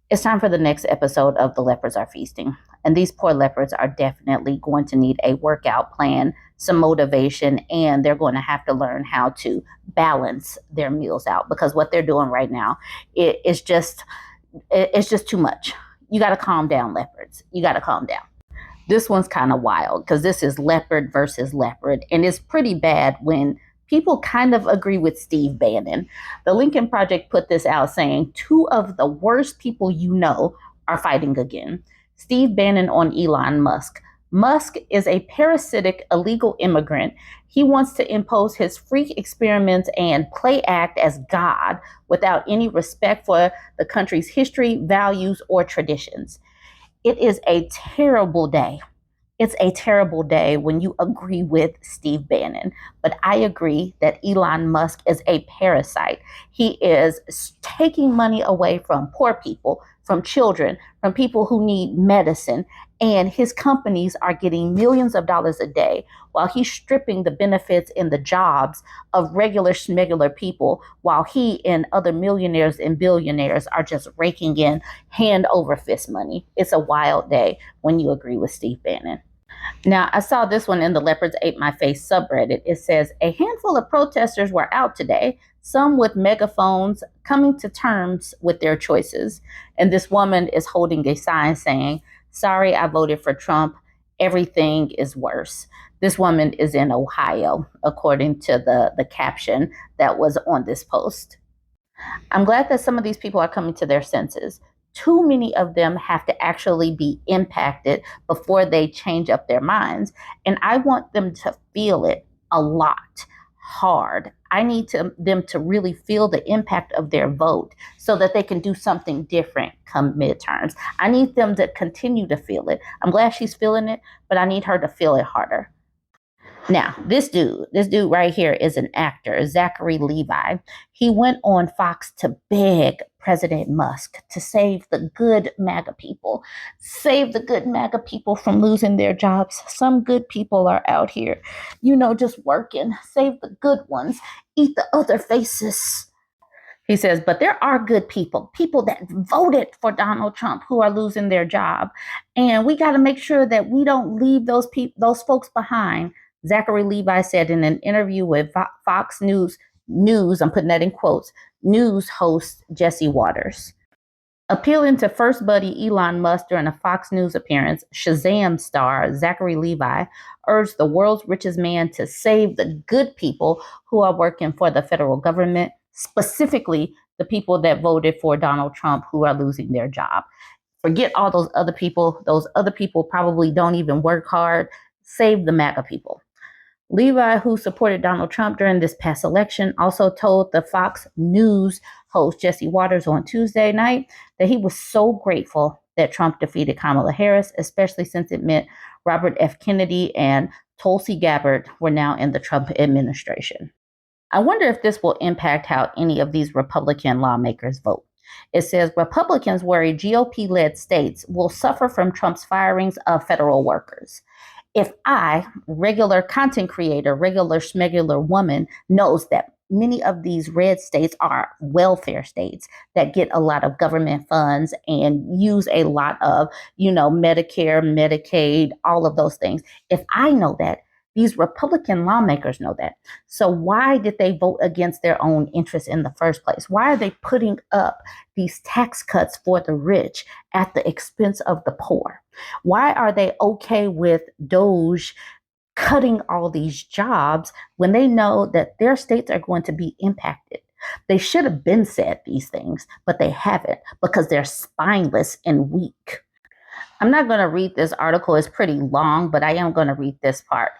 It's time for the next episode of The Leopards Are Feasting. And these poor leopards are definitely going to need a workout plan, some motivation, and they're going to have to learn how to balance their meals out, because what they're doing right now, it's just too much. You got to calm down, leopards. You got to calm down. This one's kind of wild because this is leopard versus leopard, and it's pretty bad when people kind of agree with Steve Bannon. The Lincoln Project put this out saying two of the worst people you know are fighting again. Steve Bannon on Elon Musk. Musk is a parasitic illegal immigrant. He wants to impose his freak experiments and play act as God without any respect for the country's history, values, or traditions. It is a terrible day. It's a terrible day when you agree with Steve Bannon. But I agree that Elon Musk is a parasite. He is taking money away from poor people, from children, from people who need medicine. And his companies are getting millions of dollars a day while he's stripping the benefits and the jobs of regular schmegular people, while he and other millionaires and billionaires are just raking in hand over fist money. It's a wild day when you agree with Steve Bannon. Now, I saw this one in the Leopards Ate My Face subreddit. It says, a handful of protesters were out today, some with megaphones, coming to terms with their choices. And this woman is holding a sign saying, sorry, I voted for Trump. Everything is worse. This woman is in Ohio, according to the caption that was on this post. I'm glad that some of these people are coming to their senses. Too many of them have to actually be impacted before they change up their minds. And I want them to feel it a lot, hard. I need them to really feel the impact of their vote so that they can do something different come midterms. I need them to continue to feel it. I'm glad she's feeling it, but I need her to feel it harder. Now, this dude right here is an actor, Zachary Levi. He went on Fox to beg President Musk to save the good MAGA people, from losing their jobs. Some good people are out here, just working. Save the good ones, eat the other faces. He says, but there are good people that voted for Donald Trump who are losing their job. And we got to make sure that we don't leave those folks behind. Zachary Levi said in an interview with Fox News, I'm putting that in quotes, news host Jesse Waters. Appealing to First Buddy Elon Musk during a Fox News appearance, Shazam star Zachary Levi urged the world's richest man to save the good people who are working for the federal government, specifically the people that voted for Donald Trump who are losing their job. Forget all those other people. Those other people probably don't even work hard. Save the MAGA people. Levi, who supported Donald Trump during this past election, also told the Fox News host Jesse Waters on Tuesday night that he was so grateful that Trump defeated Kamala Harris, especially since it meant Robert F. Kennedy and Tulsi Gabbard were now in the Trump administration. I wonder if this will impact how any of these Republican lawmakers vote. It says Republicans worry GOP-led states will suffer from Trump's firings of federal workers. If I, regular content creator, regular schmegular woman, knows that many of these red states are welfare states that get a lot of government funds and use a lot of, Medicare, Medicaid, all of those things. If I know that, these Republican lawmakers know that. So why did they vote against their own interests in the first place? Why are they putting up these tax cuts for the rich at the expense of the poor? Why are they okay with DOGE cutting all these jobs when they know that their states are going to be impacted? They should have been said these things, but they haven't because they're spineless and weak. I'm not going to read this article. It's pretty long, but I am going to read this part.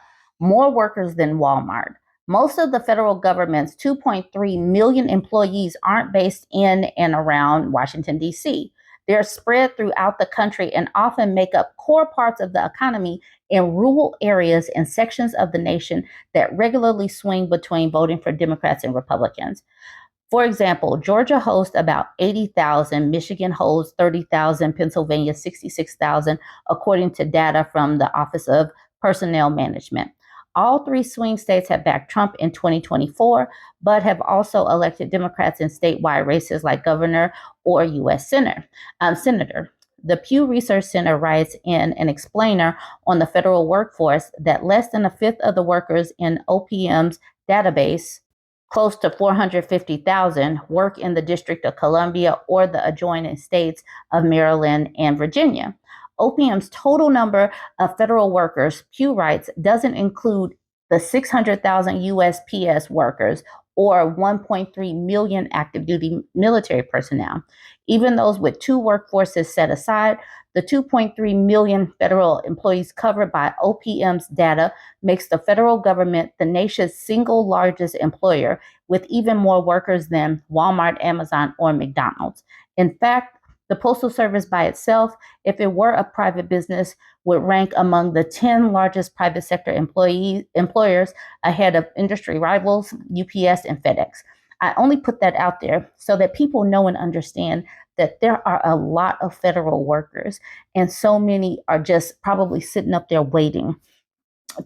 More workers than Walmart. Most of the federal government's 2.3 million employees aren't based in and around Washington, D.C. They're spread throughout the country and often make up core parts of the economy in rural areas and sections of the nation that regularly swing between voting for Democrats and Republicans. For example, Georgia hosts about 80,000, Michigan holds 30,000, Pennsylvania 66,000, according to data from the Office of Personnel Management. All three swing states have backed Trump in 2024, but have also elected Democrats in statewide races like governor or U.S. senator. The Pew Research Center writes in an explainer on the federal workforce that less than a fifth of the workers in OPM's database, close to 450,000, work in the District of Columbia or the adjoining states of Maryland and Virginia. OPM's total number of federal workers, Pew writes, doesn't include the 600,000 USPS workers or 1.3 million active duty military personnel. Even those with two workforces set aside, the 2.3 million federal employees covered by OPM's data makes the federal government the nation's single largest employer, with even more workers than Walmart, Amazon, or McDonald's. In fact, the Postal Service by itself, if it were a private business, would rank among the 10 largest private sector employers ahead of industry rivals, UPS and FedEx. I only put that out there so that people know and understand that there are a lot of federal workers, and so many are just probably sitting up there waiting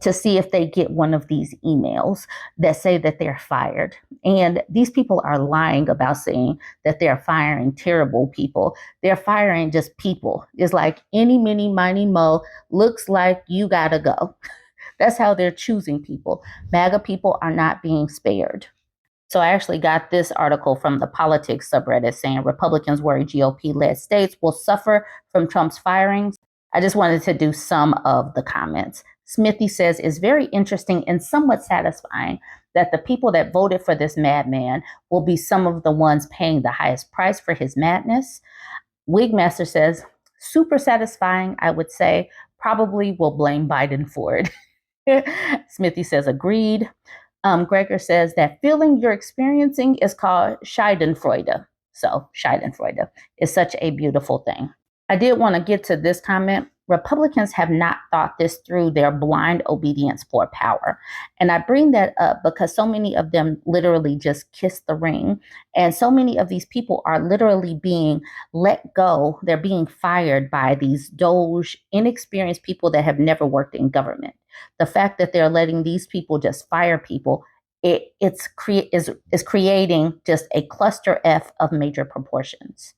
to see if they get one of these emails that say that they're fired. And these people are lying about saying that they're firing terrible people. They're firing just people. It's like any, mini, miny, mo, looks like you gotta go. That's how they're choosing people. MAGA people are not being spared. So I actually got this article from the politics subreddit saying Republicans worry GOP-led states will suffer from Trump's firings. I just wanted to do some of the comments. Smithy says it's very interesting and somewhat satisfying that the people that voted for this madman will be some of the ones paying the highest price for his madness. Wigmaster says, super satisfying, I would say, probably will blame Biden for it. Smithy says, agreed. Gregor says that feeling you're experiencing is called Schadenfreude. So Schadenfreude is such a beautiful thing. I did want to get to this comment. Republicans have not thought this through their blind obedience for power. And I bring that up because so many of them literally just kiss the ring. And so many of these people are literally being let go. They're being fired by these doge, inexperienced people that have never worked in government. The fact that they're letting these people just fire people, is creating just a cluster F of major proportions.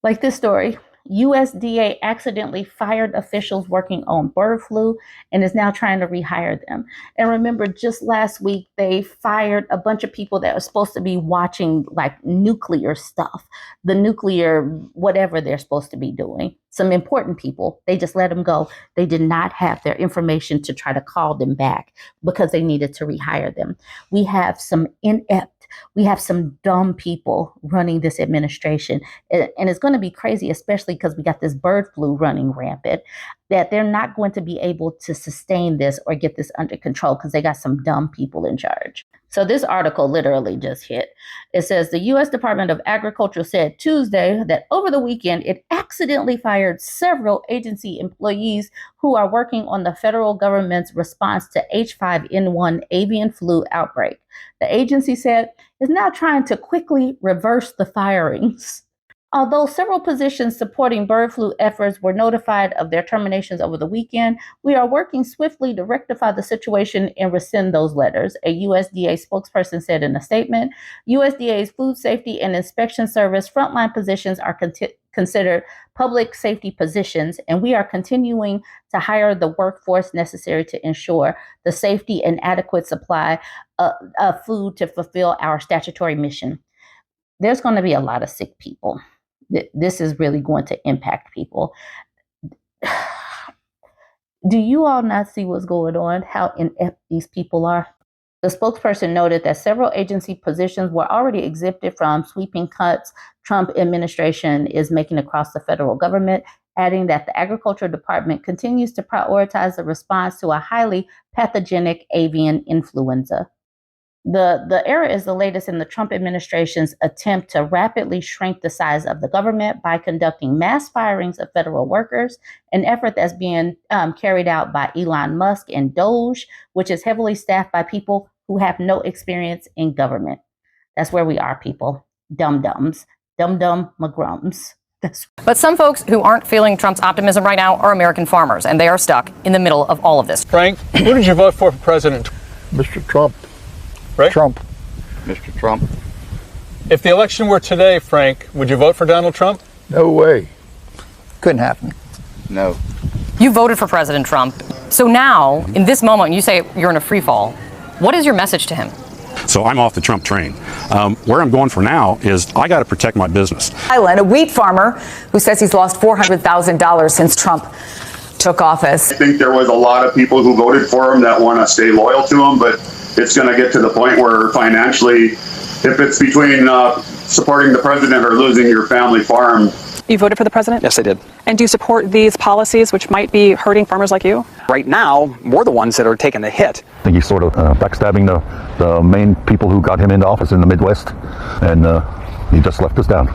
Like this story. USDA accidentally fired officials working on bird flu and is now trying to rehire them. And remember, just last week, they fired a bunch of people that were supposed to be watching like nuclear stuff, the nuclear, whatever they're supposed to be doing. Some important people, they just let them go. They did not have their information to try to call them back because they needed to rehire them. We have some we have some dumb people running this administration. And it's going to be crazy, especially because we got this bird flu running rampant, that they're not going to be able to sustain this or get this under control because they got some dumb people in charge. So this article literally just hit. It says the U.S. Department of Agriculture said Tuesday that over the weekend, it accidentally fired several agency employees who are working on the federal government's response to H5N1 avian flu outbreak. The agency said is now trying to quickly reverse the firings. Although several positions supporting bird flu efforts were notified of their terminations over the weekend, we are working swiftly to rectify the situation and rescind those letters, a USDA spokesperson said in a statement. USDA's Food Safety and Inspection Service frontline positions are considered public safety positions, and we are continuing to hire the workforce necessary to ensure the safety and adequate supply of food to fulfill our statutory mission. There's going to be a lot of sick people. This is really going to impact people. Do you all not see what's going on? How inept these people are? The spokesperson noted that several agency positions were already exempted from sweeping cuts Trump administration is making across the federal government, adding that the Agriculture Department continues to prioritize the response to a highly pathogenic avian influenza. The error is the latest in the Trump administration's attempt to rapidly shrink the size of the government by conducting mass firings of federal workers, an effort that's being carried out by Elon Musk and Doge, which is heavily staffed by people who have no experience in government. That's where we are, people. Dum-dums. Dum-dum-magrums. But some folks who aren't feeling Trump's optimism right now are American farmers, and they are stuck in the middle of all of this. Frank, who did you vote for president? Mr. Trump. Right? Trump. Mr. Trump. If the election were today, Frank, would you vote for Donald Trump? No way. Couldn't happen. No. You voted for President Trump. So now, in this moment, you say you're in a free fall. What is your message to him? So I'm off the Trump train. Where I'm going for now is I got to protect my business. Island, a wheat farmer who says he's lost $400,000 since Trump took office. I think there was a lot of people who voted for him that want to stay loyal to him, but it's going to get to the point where financially, if it's between supporting the president or losing your family farm. You voted for the president? Yes, I did. And do you support these policies which might be hurting farmers like you? Right now, we're the ones that are taking the hit. I think he's sort of backstabbing the main people who got him into office in the Midwest, and he just left us down.